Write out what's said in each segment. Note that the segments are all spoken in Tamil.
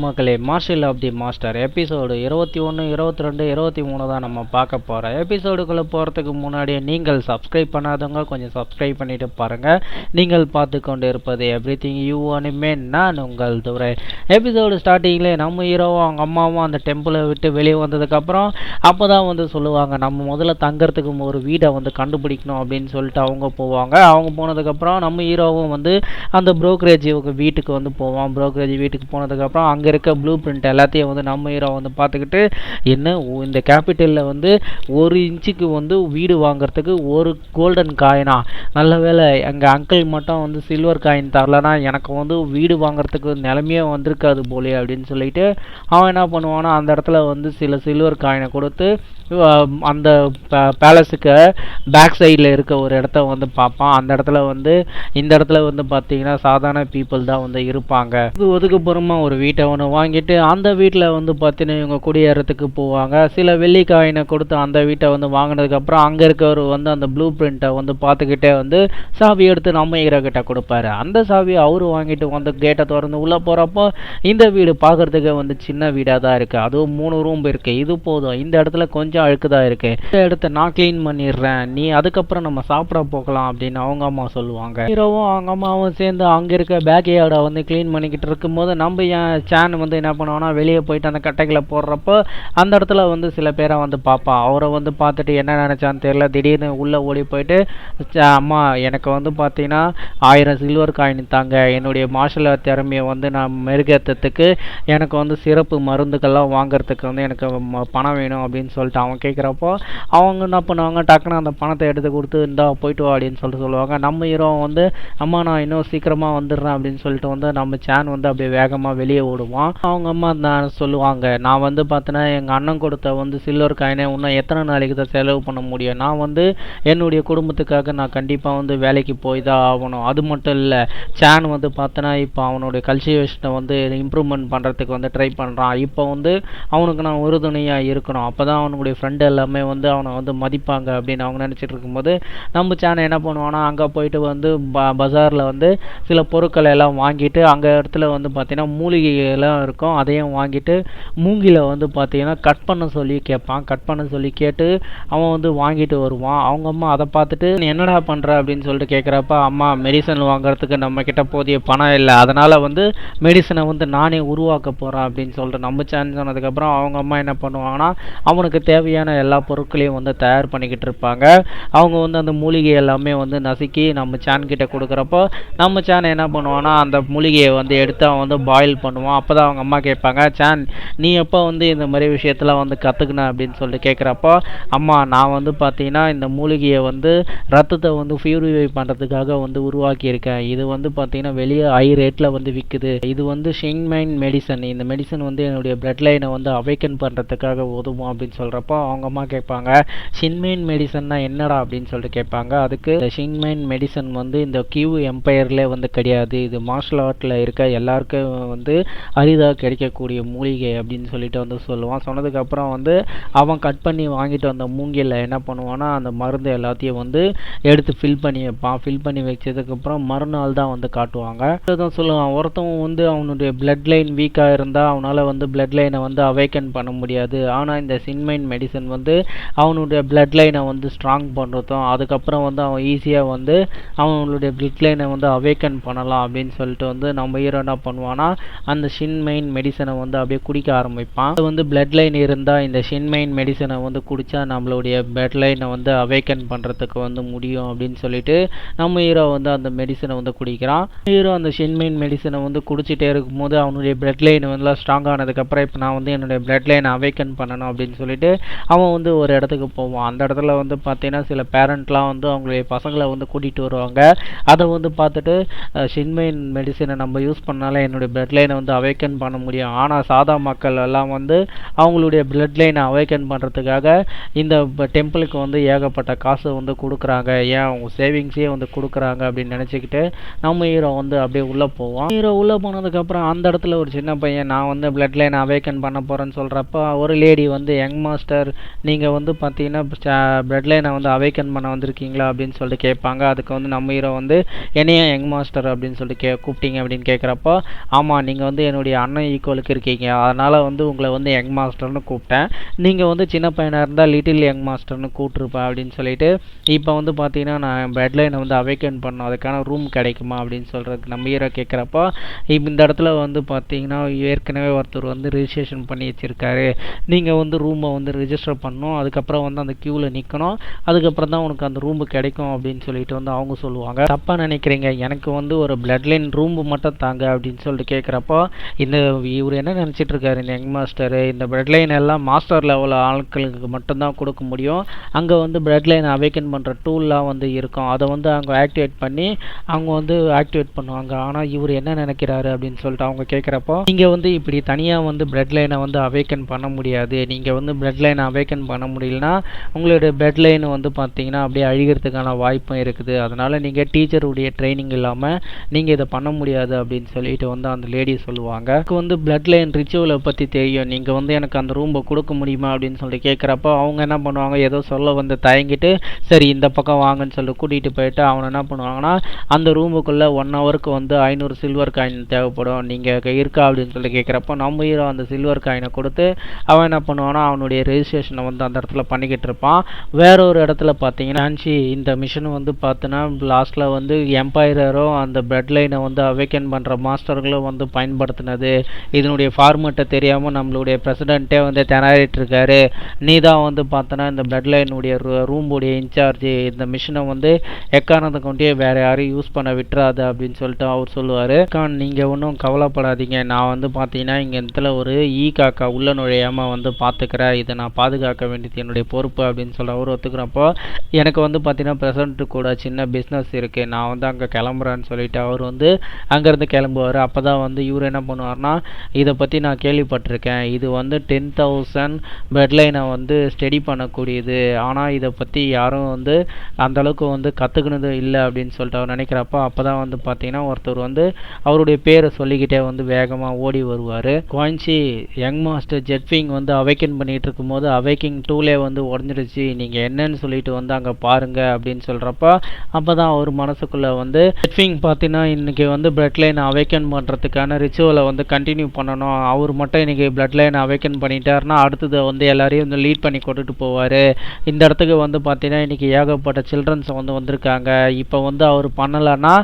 மக்களே, martial of the master episode 21, 22, 23 தான் நம்ம பார்க்க போகிறோம். எபிசோடுக்குள்ளே போகிறதுக்கு முன்னாடியே நீங்கள் சப்ஸ்கிரைப் பண்ணாதவங்க கொஞ்சம் சப்ஸ்கிரைப் பண்ணிட்டு பாருங்கள். நீங்கள் பார்த்து கொண்டு இருப்பது எவ்ரிதிங் யூ அனிமே, நான் உங்கள் துரை. எபிசோடு ஸ்டார்டிங்கில் நம்ம ஹீரோவும் அவங்க அம்மாவும் அந்த டெம்பிளை விட்டு வெளியே வந்ததுக்கப்புறம் அப்போ தான் சொல்லுவாங்க, நம்ம முதல்ல தங்கறதுக்கு ஒரு வீடை கண்டுபிடிக்கணும் அப்படின்னு சொல்லிட்டு அவங்க போவாங்க. அவங்க போனதுக்கப்புறம் நம்ம ஹீரோவும் அந்த புரோக்கரேஜ் வீட்டுக்கு போவான். புரோக்கரேஜ் வீட்டுக்கு போனதுக்கப்புறம் அங்கே இருக்க ப்ளூ பிரிண்ட் எல்லாத்தையும் நம்ம ஹீரோ பார்த்துக்கிட்டு, என்ன இந்த கேபிட்டலில் 1 இன்ச்சுக்கு வீடு வாங்குறதுக்கு ஒரு கோல்டன் காயினா, நல்ல வேலை எங்கள் அங்கிள் மட்டும் சில்வர் காயின் தரலனா எனக்கு வீடு வாங்குறதுக்கு நிலைமையே வந்திருக்காது போலே அப்படின்னு சொல்லிட்டு அவன் என்ன பண்ணுவான்னா, அந்த இடத்துல சில சில்வர் காயினை கொடுத்து அந்த பேலஸுக்கு பேக் சைடில் இருக்க ஒரு இடத்த பார்ப்பான். அந்த இடத்துல இந்த இடத்துல பார்த்தீங்கன்னா சாதாரண பீப்புள் தான் இருப்பாங்க. ஒதுக்குப்புறமா ஒரு வீட்டை வாங்கிட்டு அந்த வீட்டில் பார்த்தீங்கன்னா இவங்க குடியேறதுக்கு போவாங்க. சில வெள்ளிக்காயினை கொடுத்து அந்த வீட்டை வாங்கினதுக்கப்புறம் அங்கே இருக்கவர் அந்த ப்ளூ பிரிண்ட்டை பார்த்துக்கிட்டே சாவி எடுத்து நம்ம ஹீரோ கிட்ட கொடுப்பாரு. அந்த சாவியை அவரு வாங்கிட்டு கேட்டை திறந்து உள்ளே போகிறப்போ இந்த வீடு பார்க்கறதுக்கு சின்ன வீடாக தான் இருக்குது. அதுவும் 3 ரூம் இருக்குது. இது போதும், இந்த இடத்துல கொஞ்சம் அழுக்குதான் இருக்குது, இந்த இடத்த நான் க்ளீன் பண்ணிடுறேன், நீ அதுக்கப்புறம் நம்ம சாப்பிட போகலாம் அப்படின்னு அவங்க அம்மா சொல்லுவாங்க. ஹீரோவும் அவங்க அம்மாவும் சேர்ந்து அங்கே இருக்க பேக் யார்டை க்ளீன் பண்ணிக்கிட்டு இருக்கும்போது நம்ம என் சேன் என்ன பண்ணுவான்னா, வெளியே போயிட்டு அந்த கட்டைகளை போடுறப்போ அந்த இடத்துல சில பேரை பார்ப்பா. அவரை பார்த்துட்டு என்ன நினச்சான்னு தெரியல, திடீர்னு உள்ளே ஓடி போயிட்டு, அம்மா எனக்கு பார்த்தீங்கன்னா 1000 சில்வர் காயின் தாங்க, என்னுடைய மார்ஷல் ஆர்ட் திறமையை நான் மெருகேற்றத்துக்கு எனக்கு சிறப்பு மருந்துக்கள்லாம் வாங்குறதுக்கு எனக்கு பணம் வேணும் அப்படின்னு சொல்லிட்டு அவன் கேட்குறப்போ அவங்க என்ன பண்ணுவாங்க, டக்குன்னு அந்த பணத்தை எடுத்து கொடுத்து இந்தா போயிட்டு வா அப்படின்னு சொல்லுவாங்க. நம்ம ஹீரோ அம்மா நான் இன்னும் சீக்கிரமாக வந்துடுறேன் அப்படின்னு சொல்லிட்டு நம்ம சேன் அப்படியே வேகமாக வெளியே ஓடுவான். அவங்க அம்மா நான் சொல்லுவாங்க, நான் பார்த்தீங்கன்னா எங்கள் அண்ணன் கொடுத்த சில்வர் காயினை இன்னும் எத்தனை நாளைக்கு தான் செலவு பண்ண முடியும், நான் என்னுடைய குடும்பத்துக்காக நான் கண்டிப்பாக வேலைக்கு போய் தான் ஆகணும். அது மட்டும் இல்லை, சேன் பார்த்தோன்னா இப்போ அவனுடைய கல்டிவேஷனை இம்ப்ரூவ்மெண்ட் பண்ணுறதுக்கு ட்ரை பண்ணுறான். இப்போ அவனுக்கு நான் உறுதுணையாக இருக்கணும், அப்போ தான் அவனுடைய ஃப்ரெண்டு எல்லாமே அவனை மதிப்பாங்க அப்படின்னு அவங்க நினச்சிட்டு இருக்கும்போது நம்ம சேனை என்ன பண்ணுவான்னா, அங்கே போயிட்டு பஜாரில் சில பொருட்களை எல்லாம் வாங்கிட்டு அங்கே இடத்துல பார்த்தீங்கன்னா மூலிகைலாம் இருக்கும், அதையும் வாங்கிட்டு மூங்கில பார்த்தீங்கன்னா கட் பண்ண சொல்லி கேட்பான். கட் பண்ண சொல்லி கேட்டு அவன் வாங்கிட்டு வருவான். அவங்க அம்மா அதை பார்த்துட்டு என்னடா பண்ணுற அப்படின்னு சொல்லிட்டு கேட்குறப்ப, அம்மா மெடிசன் வாங்குறதுக்கு நம்ம கிட்ட போதிய பணம் இல்லை, அதனால் மெடிசனை நானே உருவாக்க போகிறேன் அப்படின்னு சொல்லிட்டு நம்ம சேன் சொன்னதுக்கப்புறம் அவங்க அம்மா என்ன பண்ணுவாங்கன்னா, அவனுக்கு தேவையான எல்லா பொருட்களையும் தயார் பண்ணிக்கிட்டு இருப்பாங்க. அவங்க அந்த மூலிகை எல்லாமே நசுக்கி நம்ம சேன் கிட்ட கொடுக்குறப்போ நம்ம சேன் என்ன பண்ணுவான்னா, அந்த மூலிகையை எடுத்து அவன் பாயில் பண்ணுவான். அப்போ தான் அவங்க அம்மா கேட்பாங்க, சேன் நீ எப்போ இந்த மாதிரி விஷயத்தில் கற்றுக்கின அப்படின்னு சொல்லிட்டு கேட்குறப்போ, அம்மா நான் பார்த்தீங்கன்னா இந்த மூலிகையை ரத்தத்தை பியூரிஃபை பண்ணுறதுக்காக உருவாக்கியிருக்கேன். இது பார்த்தீங்கன்னா வெளியே ஹை ரேட்டில் விற்குது. இது ஷின்மைன் மெடிசன். இந்த மெடிசன் என்னுடைய பிளட் லைனை அவைக்கன் பண்ணுறதுக்காக உதவும் அப்படின்னு சொல்கிறப்போ அவங்க அம்மா கேட்பாங்க, ஷின்மைன் மெடிசன்னா என்னடா அப்படின்னு சொல்லிட்டு கேட்பாங்க. அதுக்கு ஷின்மைன் மெடிசன் இந்த கியூ எம்பையர்லேயே கிடையாது, இது மார்ஷல் ஆர்ட்டில் இருக்க எல்லாருக்கும் அரிதாக கிடைக்கக்கூடிய மூலிகை அப்படின்னு சொல்லிட்டு சொல்லுவான். சொன்னதுக்கப்புறம் அவன் கட் பண்ணி வாங்கிட்டு வந்த மூங்கில் என்ன பண்ணுவான்னா, அந்த மருந்து எல்லாத்தையும் எடுத்து ஃபில் பண்ணி வைப்பான். ஃபில் பண்ணி வச்சதுக்கப்புறம் மறுநாள் தான் காட்டுவாங்க. தான் சொல்லுவான், ஒருத்தவன் அவனுடைய பிளட் லைன் வீக்காக இருந்தால் அவனால் பிளட் லைனை அவைக்கன் பண்ண முடியாது, ஆனால் இந்த சின்மைன் மெடிசன் அவனுடைய பிளட் லைனை ஸ்ட்ராங் பண்ணுறதும் அதுக்கப்புறம் அவன் ஈஸியாக அவனுடைய பிளட் லைனை அவைக்கன் பண்ணலாம் அப்படின்னு சொல்லிட்டு நம்ம ஹீரோ என்ன பண்ணுவான்னா, அந்த ஷின்மைன் மெடிசனை அப்படியே குடிக்க ஆரம்பிப்பான். அது பிளட் லைன் இருந்தால் இந்த ஷின்மைன் மெடிசனை குடித்தா நம்மளுடைய பிளட் லைனை அவைக்கன் பண்ணுறதுக்கு முடியும் அப்படின்னு சொல்லிட்டு நம்ம ஹீரோ அந்த மெடிசனை குடிக்கிறான். ஹீரோ அந்த ஷின்மைன் மெடிசனை குடிச்சிட்டே இருக்கும்போது அவனுடைய பிளட் லைன் ஸ்ட்ராங் ஆனதுக்கப்புறம் இப்போ நான் என்னுடைய பிளட் லைனை அவைக்கன் பண்ணணும் அப்படின்னு சொல்லிட்டு அவன் ஒரு இடத்துக்கு போவான். அந்த இடத்துல பார்த்தீங்கன்னா சில பேரண்ட்லாம் அவங்களுடைய பசங்களை கூட்டிகிட்டு வருவாங்க. அதை பார்த்துட்டு ஷின்மைன் மெடிசனை நம்ம யூஸ் பண்ணாலே என்னுடைய பிளட் லைனை அவைக்கன் பண்ண முடியும், ஆனால் சாதா மக்கள் எல்லாம் அவங்களுடைய பிளட் லைனை அவைக்கன் பண்ணுறதுக்காக இந்த டெம்பிளுக்கு ஏகப்பட்ட காசு கொடுக்குறாங்க, ஏன் அவங்க சேவிங்ஸே கொடுக்குறாங்க அப்படின்னு நினச்சிக்கிட்டு நம்ம ஹீரோ அப்படியே உள்ளே போவான். ஹீரோ உள்ளே போனதுக்கப்புறம் அந்த இடத்துல ஒரு சின்ன பையன் நான் பிளட் லைனை அவைக்கன் பண்ண போகிறேன்னு சொல்கிறப்ப ஒரு லேடி யங் மாஸ்டர் நீங்கள் பார்த்தீங்கன்னா பிளட் லைனை அவைக்கன் பண்ண வந்திருக்கீங்களா அப்படின்னு சொல்லிட்டு கேட்பாங்க. அதுக்கு நம்ம ஹீரோ என்னையா யங் மாஸ்டர் அப்படின்னு சொல்லிட்டு கூப்பிட்டீங்க அப்படின்னு கேட்குறப்போ, ஆமாம் நீங்கள் என்னுடைய அண்ணன் ஈக்குவலுக்கு இருக்கீங்க, அதனால் வந்து உங்களை வந்து யங் மாஸ்டர்னு கூப்பிட்டேன். நீங்கள் வந்து சின்ன பையனாக இருந்தால் லிட்டில் யங் மாஸ்டர்னு கூப்பிட்ருப்பேன் அப்படின்னு சொல்லிட்டு இப்போ வந்து பார்த்தீங்கன்னா நான் பெட்லைனை வந்து அவேக்கன் பண்ணோம், அதுக்கான ரூம் கிடைக்குமா அப்படின்னு சொல்கிறதுக்கு நம்ம ஹீரோ கேட்குறப்போ இப்போ இந்த இடத்துல வந்து பார்த்தீங்கன்னா ஏற்கனவே ஒருத்தர் வந்து ரிஜிஸ்ட்ரேஷன் பண்ணி வச்சுருக்காரு, நீங்கள் வந்து ரூமை வந்து ரிஜிஸ்டர் பண்ணணும், அதுக்கப்புறம் வந்து அந்த க்யூவில் நிற்கணும், அதுக்கப்புறம் தான் உனக்கு அந்த ரூமு கிடைக்கும் அப்படின்னு சொல்லிட்டு வந்து அவங்க சொல்லுவாங்க. தப்பாக நினைக்கிறீங்க, எனக்கு வந்து ஒரு பிளட் லைன் ரூம்பு மட்டும் தாங்க அப்படின்னு சொல்லிட்டு கேட்குறப்போ இவர் என்ன நினச்சிட்டு இருக்காரு இந்த யங் மாஸ்டர், இந்த பிளட் லைன் எல்லாம் மாஸ்டர் லெவல் ஆட்களுக்கு மட்டும்தான் கொடுக்க முடியும், அங்கே வந்து பிளட் லைன் அவேக்கன் பண்ணுற டூல்லாம் வந்து இருக்கும், அதை வந்து அவங்க ஆக்டிவேட் பண்ணி அவங்க வந்து ஆக்டிவேட் பண்ணுவாங்க. ஆனால் இவர் என்ன நினைக்கிறாரு அப்படின்னு சொல்லிட்டு அவங்க கேட்குறப்போ நீங்கள் வந்து இப்படி தனியாக வந்து பிளட் லைனை வந்து அவேக்கன் பண்ண முடியாது, நீங்கள் வந்து பிளட் லைனை அவேக்கன் பண்ண முடியலன்னா உங்களுடைய பிளட் லைன் வந்து பார்த்தீங்கன்னா அப்படியே அழிகிறதுக்கான வாய்ப்பும் இருக்குது, அதனால் நீங்கள் டீச்சருடைய ட்ரைனிங் இல்லாமல் நீங்கள் இதை பண்ண முடியாது அப்படின்னு சொல்லிட்டு வந்து அந்த லேடி சொல்லுவாங்க. எனக்கு வந்து பிளட் லைன் ரிச்சுவலை பற்றி தெரியும், நீங்கள் வந்து எனக்கு அந்த ரூமை கொடுக்க முடியுமா அப்படின்னு சொல்லிட்டு கேட்குறப்போ அவங்க என்ன பண்ணுவாங்க, ஏதோ சொல்ல வந்து தயங்கிட்டு சரி இந்த பக்கம் வாங்கன்னு சொல்லி கூட்டிகிட்டு போயிட்டு அவனை என்ன பண்ணுவாங்கன்னா அந்த ரூமுக்குள்ளே 1 ஹவருக்கு வந்து 500 சில்வர் காயின் தேவைப்படும், நீங்கள் இருக்கா அப்படின்னு சொல்லி கேட்குறப்போ நம்ம ஹீரோ அந்த சில்வர் காயினை கொடுத்து அவன் என்ன பண்ணுவான்னா அவனுடைய ரெஜிஸ்ட்ரேஷனை வந்து அந்த இடத்துல பண்ணிக்கிட்டு இருப்பான். வேற ஒரு இடத்துல பார்த்தீங்கன்னா இந்த மிஷின் வந்து பார்த்தோன்னா லாஸ்ட்டில் வந்து எம்பையரும் அந்த பிளட் லைனை வந்து அவேக்கன் பண்ணுற மாஸ்டர்களும் வந்து பயன்படுத்தினது, இதனுடைய ஃபார்மேட்டை தெரியாமல் நம்மளுடைய பிரசிடென்ட்டே வந்து திணறிட்டு இருக்காரு, நீ தான் வந்து பார்த்தோன்னா இந்த பிளட் லைனுடைய ரூமுடைய இன்சார்ஜ், இந்த மிஷினை வந்து எக்காரணத்தை கொண்டே வேற யாரையும் யூஸ் பண்ண விட்டுறாது அப்படின்னு சொல்லிட்டு அவர் சொல்லுவார். நீங்கள் ஒன்றும் கவலைப்படாதீங்க, நான் வந்து பார்த்தீங்கன்னா இங்கே இடத்துல ஒரு காக்கா உள்ள நுழையாம வந்து பார்த்துக்கிறேன், இதை நான் பாதுகாக்க வேண்டியது என்னுடைய பொறுப்பு அப்படின்னு சொல்ல அவர் ஒத்துக்கிறப்போ எனக்கு வந்து பார்த்தீங்கன்னா பிரசன்ட் கூட சின்ன பிஸ்னஸ் இருக்குது, நான் வந்து அங்கே கிளம்புறேன்னு சொல்லிட்டு அவர் வந்து அங்கேருந்து கிளம்புவார். அப்போ தான் வந்து இவர் என்ன பண்ணுவார்னா இதை பற்றி நான் கேள்விப்பட்டிருக்கேன், இது வந்து 10,000 பெட்லைனை வந்து ஸ்டடி பண்ணக்கூடியது, ஆனால் இதை பற்றி யாரும் வந்து அந்தளவுக்கு வந்து கற்றுக்கினது இல்லை அப்படின்னு சொல்லிட்டு அவர் நினைக்கிறப்போ அப்போ தான் வந்து பார்த்தீங்கன்னா ஒருத்தர் வந்து அவருடைய பேரை சொல்லிக்கிட்டே வந்து வேகமாக ஓடி வருவார். குவான்சி யங் மாஸ்டர் ஜெட்விங் வந்து அவேக்கன் பண்ணிகிட்டு இருக்கும்போது அவேக்கிங் டூலே வந்து உடஞ்சிருச்சு, நீங்கள் என்னன்னு சொல்லிட்டு வந்து அங்கே பாருங்க அப்படின்னு சொல்கிறப்போ அப்போ தான் அவர் மனசுக்குள்ளே வந்து ஜெட்விங் பார்த்தீங்கன்னா இன்றைக்கி வந்து பிளட் லைன் அவேக்கன் பண்ணுறதுக்கான ரிச்சுவலை வந்து கண்டினியூ பண்ணணும், அவர் மட்டும் இன்றைக்கி பிளட் லைன் அவேக்கன் பண்ணிட்டாருன்னா அடுத்தது வந்து எல்லாரையும் வந்து லீட் பண்ணி கொண்டுட்டு போவார், இந்த இடத்துக்கு வந்து பார்த்தீங்கன்னா இன்றைக்கி ஏகப்பட்ட சில்ட்ரன்ஸ் வந்து வந்திருக்காங்க, இப்போ வந்து அவர் பண்ணலைன்னா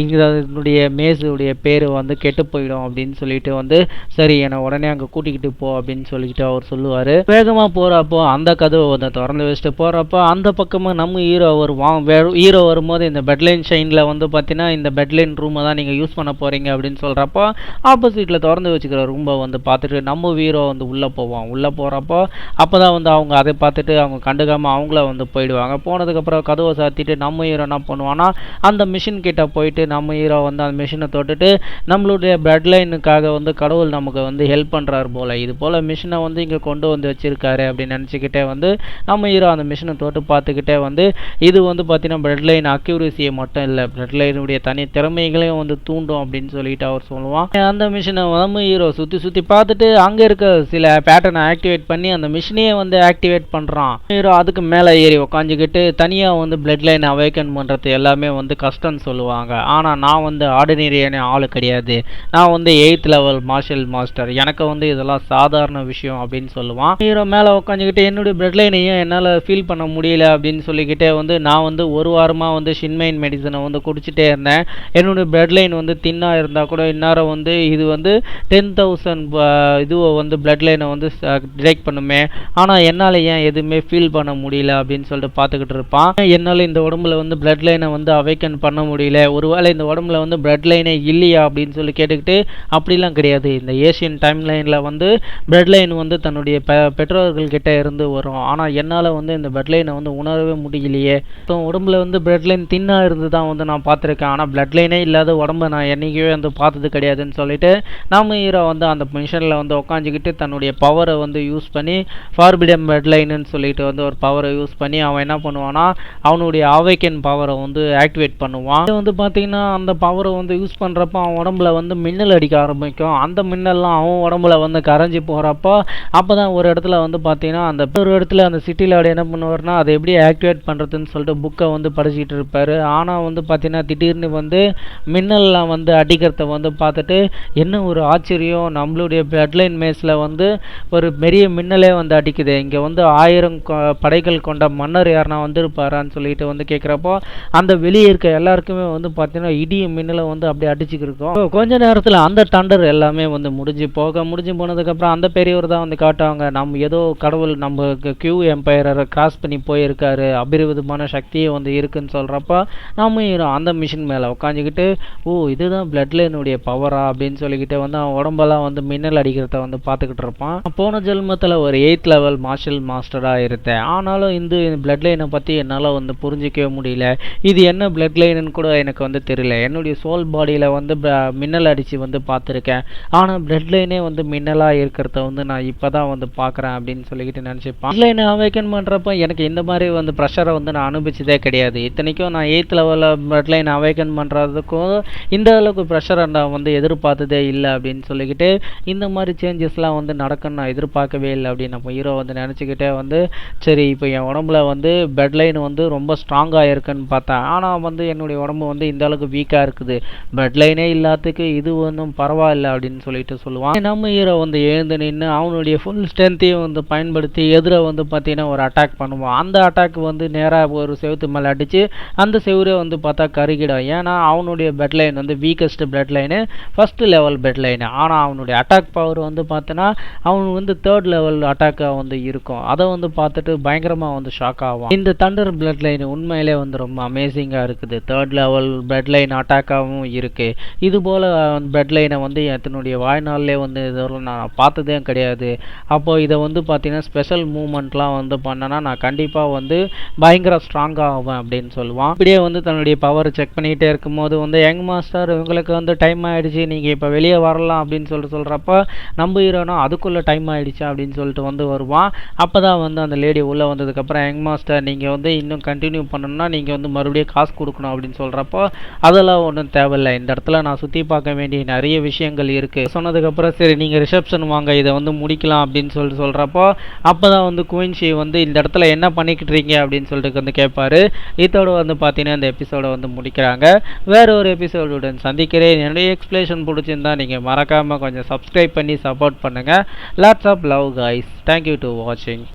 இதனுடைய மேஸுடைய பேர் வந்து கெட்டு போயிடும் அப்படின்னு சொல்லிட்டு வந்து சரி என்னை உடனே அங்கே கூட்டிக்கிட்டு போ அப்படின்னு சொல்லிக்கிட்டு அவர் சொல்லுவார். வேகமாக போகிறப்போ அந்த கதவை வந்து திறந்து வச்சுட்டு போகிறப்போ அந்த பக்கமாக நம்ம ஹீரோ வருவான். ஹீரோ வரும்போது இந்த பெட்லைன் ஷைனில் வந்து பார்த்தீங்கன்னா இந்த பெட்லைன் ரூமை தான் நீங்கள் யூஸ் பண்ண போகிறீங்க அப்படின்னு சொல்கிறப்போ ஆப்போசிட்டில் திறந்து வச்சுக்கிற ரூமை வந்து பார்த்துட்டு நம்ம ஹீரோ வந்து உள்ளே போவான். உள்ளே போகிறப்போ அப்போ தான் வந்து அவங்க அதை பார்த்துட்டு அவங்க கண்டுக்காமல் அவங்கள வந்து போயிடுவாங்க. போனதுக்கப்புறம் கதவை சாத்திட்டு நம்ம ஹீரோ என்ன பண்ணுவான்னா அந்த மிஷின் கிட்ட போயிட்டு நம்ம ஹீரோ வந்து அந்த மிஷினை தொட்டுட்டு நம்மளுடைய பிளட் லைனுக்காக வந்து கடவுள் நமக்கு வந்து ஹெல்ப் பண்ணுறாரு போல், இது போல் மிஷினை வந்து இங்கே கொண்டு வந்து வச்சிருக்காரு அப்படின்னு நினச்சிக்கிட்டே வந்து நம்ம ஹீரோ அந்த மிஷினை தொட்டு பார்த்துக்கிட்டே வந்து இது வந்து பார்த்தீங்கன்னா பிளட் லைன் அக்யூரசியை மட்டும் இல்லை பிளட் லைனுடைய தனி திறமைகளையும் வந்து தூண்டும் அப்படின்னு சொல்லிட்டு அவர் சொல்லுவான். அந்த மிஷினை நம்ம ஹீரோ சுற்றி பார்த்துட்டு அங்கே இருக்க சில பேட்டர்னை ஆக்டிவேட் பண்ணி அந்த மிஷினையே வந்து ஆக்டிவேட் பண்ணுறான். ஹீரோ அதுக்கு மேலே ஏறி உட்காந்துக்கிட்டு தனியாக வந்து பிளட் லைன் அவேக்கன் பண்ணுறது எல்லாமே வந்து கஷ்டம்னு சொல்லுவாங்க, ஆனால் நான் வந்து ஆர்டினரியான ஆள் கிடையாது, நான் வந்து 8th லெவல் மார்ஷல் மாஸ்டர், எனக்கு வந்து இதெல்லாம் சாதாரண விஷயம் அப்படின்னு சொல்லுவான். ஹீரோ மேலே உட்காந்துக்கிட்டு என்னுடைய பிளட் லைனையும் என்னால் ஃபீல் பண்ண முடியல அப்படின்னு சொல்லிக்கிட்டே வந்து நான் வந்து ஒரு வாரமாக வந்து ஷின்மைன் மெடிசனை வந்து குடிச்சிட்டே இருந்தேன், என்னுடைய பிளட் லைன் வந்து தின்னாக இருந்தால் கூட இந்நேரம் வந்து இது வந்து 10,000 இதுவை வந்து பிளட் லைனை வந்து டிடெக்ட் பண்ணுமே, ஆனால் என்னால் ஏன் எதுவுமே ஃபீல் பண்ண முடியல அப்படின்னு சொல்லிட்டு பார்த்துக்கிட்டு இருப்பான். என்னால் இந்த உடம்புல வந்து பிளட் லைனை வந்து அவேக்கன் பண்ண முடியல, ஒருவேளை இந்த உடம்புல வந்து பிளட் லைனே இல்லையா அப்படின்னு சொல்லி கேட்டுக்கிட்டு அப்படிலாம் கிடையாது, இந்த ஏஷியன் டைம் லைனில் வந்து பிளட் லைன் வந்து தன்னுடைய பெற்றோர்கள்கிட்ட இருந்து வரும், ஆனால் என்னால் வந்து இந்த பிளட் லைனை வந்து உணரவே முடியலையே, உடம்புல வந்து பிளட் லைன் தின்னாக இருந்து தான் வந்து நான் பார்த்துருக்கேன், ஆனால் பிளட் லைனே இல்லாத உடம்பை நான் என்றைக்குமே வந்து பார்த்தது கிடையாதுன்னு சொல்லிட்டு நம்ம ஹீரோ வந்து அந்த மிஷனில் வந்து உட்காந்துக்கிட்டு தன்னுடைய பவரை வந்து யூஸ் பண்ணி ஃபார்பிடன் பிளட் லைன்னு சொல்லிட்டு வந்து ஒரு பவரை யூஸ் பண்ணி அவன் என்ன பண்ணுவான்னா அவனுடைய அவேக்கன் பவரை வந்து ஆக்டிவேட் பண்ணுவான். இது வந்து பார்த்தீங்கன்னா அந்த பவரை வந்து யூஸ் பண்ணுறப்போ அவன் உடம்புல வந்து மின்னல் அடிக்க ஆரம்பிக்கும், அந்த மின்னல்லாம் அவன் உடம்புல வந்து கரைஞ்சி போகிறப்போ அப்போ தான் ஒரு இடத்துல வந்து பார்த்தீங்கன்னா அந்த ஒரு இடத்துல அந்த சிட்டியில் அப்படி என்ன பண்ணுவார்னா அதை எப்படி ஆக்டிவேட் பண்ணுறதுன்னு சொல்லிட்டு புக்கை வந்து படிச்சுக்கிட்டு இருப்பார். ஆனால் வந்து பார்த்தீங்கன்னா திடீர்னு வந்து மின்னல்லாம் வந்து அடிக்கிறத வந்து பார்த்துட்டு என்ன ஒரு ஆச்சரியம், நம்மளுடைய பிளட் லைன் மேஸில் வந்து ஒரு பெரிய மின்னலே வந்து அடிக்குது, இங்கே வந்து 1000 படைகள் கொண்ட மன்னர் யாருனா வந்திருப்பாரான்னு சொல்லிட்டு வந்து கேட்குறப்போ அந்த வெளியே இருக்க எல்லாருக்குமே வந்து பார்த்தீங்கன்னா இடியும் மின்னலை வந்து அப்படியே அடிச்சுக்கிட்டு இருக்கோம். கொஞ்ச நேரத்தில் அந்த தண்டர் எல்லாமே வந்து முடிஞ்சு போனதுக்கப்புறம் அந்த பெரியவர் தான் வந்து காட்டுவாங்க, நம்ம ஏதோ கடவுள் நம்ம கியூ எம்பையரை கிராஸ் பண்ணி போயிருக்காரு, அபிரிவிதமான சக்தியே வந்து இருக்குன்னு சொல்கிறப்ப நம்ம அந்த மிஷின் மேலே உட்காந்துக்கிட்டு ஓ இதுதான் பிளட் லைனுடைய பவரா அப்படின்னு சொல்லிக்கிட்டு வந்து அவன் உடம்பெல்லாம் வந்து மின்னல் அடிக்கிறத வந்து பார்த்துக்கிட்டு இருப்பான். போன ஜென்மத்தில் ஒரு 8th லெவல் மார்ஷல் மாஸ்டராக இருந்தேன், ஆனாலும் இந்த பிளட் லைனை பற்றி என்னால் வந்து புரிஞ்சிக்கவே முடியல, இது என்ன பிளட் லைனுன்னு கூட எனக்கு வந்து தெரியல, என்னுடைய சோல் பாடியில் வந்து மின்னல் அடித்து வந்து பார்த்துருக்கேன், ஆனால் பிளட் லைனே வந்து மின்னலாக இருக்கிறத வந்து நான் இப்போ தான் வந்து பார்க்குறேன் அப்படின்னு சொல்லிக்கிட்டு நினச்சிப்பேன். பிளட் லைனை அவேக்கன் பண்ணுறப்ப எனக்கு இந்த மாதிரி வந்து ப்ரெஷரை வந்து நான் அனுபவிச்சதே கிடையாது. இத்தனைக்கும் நான் 8th லெவலில் பிளட் லைன் அவேக்கன் பண்ணுறதுக்கும் இந்த அளவுக்கு ப்ரெஷரை நான் வந்து எதிர்பார்த்ததே இல்லை அப்படின்னு சொல்லிக்கிட்டு இந்த மாதிரி சேஞ்சஸ்லாம் வந்து நடக்குன்னு நான் எதிர்பார்க்கவே இல்லை அப்படின்னு நம்ம ஹீரோ வந்து நினச்சிக்கிட்டே வந்து சரி இப்போ என் உடம்புல வந்து பிளட் லைன் வந்து ரொம்ப ஸ்ட்ராங்காக இருக்குன்னு பார்த்தேன், ஆனால் வந்து என்னுடைய உடம்பு வந்து இந்த அளவுக்கு வீக்காக இருக்குது, பிளட் லைனே இல்லாததுக்கு இது ஒன்றும் பரவாயில்ல அப்படின்னு சொல்லிட்டு சொல்லுவான். நம்ம ஹீரோ வந்து எழுந்து நின்று அவனுடைய ஃபுல் ஸ்ட்ரென்த்தையும் வந்து பயன்படுத்தி எதிரை வந்து பார்த்தீங்கன்னா ஒரு அட்டாக் பண்ணுவான். அந்த அட்டாக் வந்து நேராக ஒரு செவுத்து மேலே அடித்து அந்த செவுரே வந்து பார்த்தா கருகிடும், ஏன்னா அவனுடைய பிளட் லைன் வந்து weakest blood line, first level blood line, ஆனால் அவனுடைய அட்டாக் பவர் வந்து பார்த்தோன்னா அவனுக்கு வந்து 3rd லெவல் அட்டாக்காக வந்து இருக்கும். அதை வந்து பார்த்துட்டு பயங்கரமாக வந்து ஷாக் ஆகும். இந்த தண்டர் பிளட் லைன் உண்மையிலே வந்து ரொம்ப அமேசிங்காக இருக்குது, 3rd லெவல் பிளட் லைன் அட்டாக்காகவும் இருக்குது. இது போல் பிளட் லைனை வந்து என்னுடைய வாழ்நாளிலே வந்து இதெல்லாம் நான் பார்த்ததே கிடையாது. அப்போது இதை வந்து பார்த்தீங்கன்னா ஸ்பெஷல் மூமெண்ட்லாம் வந்து பண்ணனா நான் கண்டிப்பாக வந்து பயங்கர ஸ்ட்ராங்காக ஆவேன் அப்படின்னு சொல்லுவான். இப்படியே வந்து தன்னுடைய பவர் செக் பண்ணிகிட்டே இருக்கும்போது வந்து யங் மாஸ்டர் இவங்களுக்கு வந்து டைம் ஆகிடுச்சு, நீங்கள் இப்போ வெளியே வரலாம் அப்படின்னு சொல்கிறப்ப நம்ம ஹீரோனா அதுக்குள்ளே டைம் ஆகிடுச்சு அப்படின்னு சொல்லிட்டு வந்து வருவான். அப்போ தான் வந்து அந்த லேடி உள்ளே வந்ததுக்கப்புறம் யங் மாஸ்டர் நீங்கள் வந்து இன்னும் கண்டினியூ பண்ணணும்னா நீங்கள் வந்து மறுபடியும் காசு கொடுக்கணும் அப்படின்னு சொல்கிறப்போ அதெல்லாம் ஒன்றும் தேவையில்லை, இந்த இடத்துல நான் சுற்றி பார்க்க வேண்டிய நிறைய விஷயங்கள் இருக்குது சொன்னதுக்கப்புறம் சரி நீங்கள் ரிசப்ஷன் வாங்க இதை வந்து முடிக்கலாம் அப்படின்னு சொல்கிறப்போ அப்போ தான் வந்து குயின்ஷி வந்து இந்த இடத்துல என்ன பண்ணிக்கிட்டு இருக்கீங்க அப்படின்னு சொல்லிட்டு வந்து கேட்பாரு. இதோட வந்து பார்த்தீங்கன்னா இந்த எபிசோடை வந்து முடிக்கிறாங்க. வேற ஒரு எபிசோடுடன் சந்திக்கிறேன். என்னுடைய எக்ஸ்பிளேஷன் பிடிச்சிருந்தா நீங்கள் மறக்காமல் கொஞ்சம் சப்ஸ்கிரைப் பண்ணி சப்போர்ட் பண்ணுங்கள். Lots of love guys. Thank you to வாட்சிங்.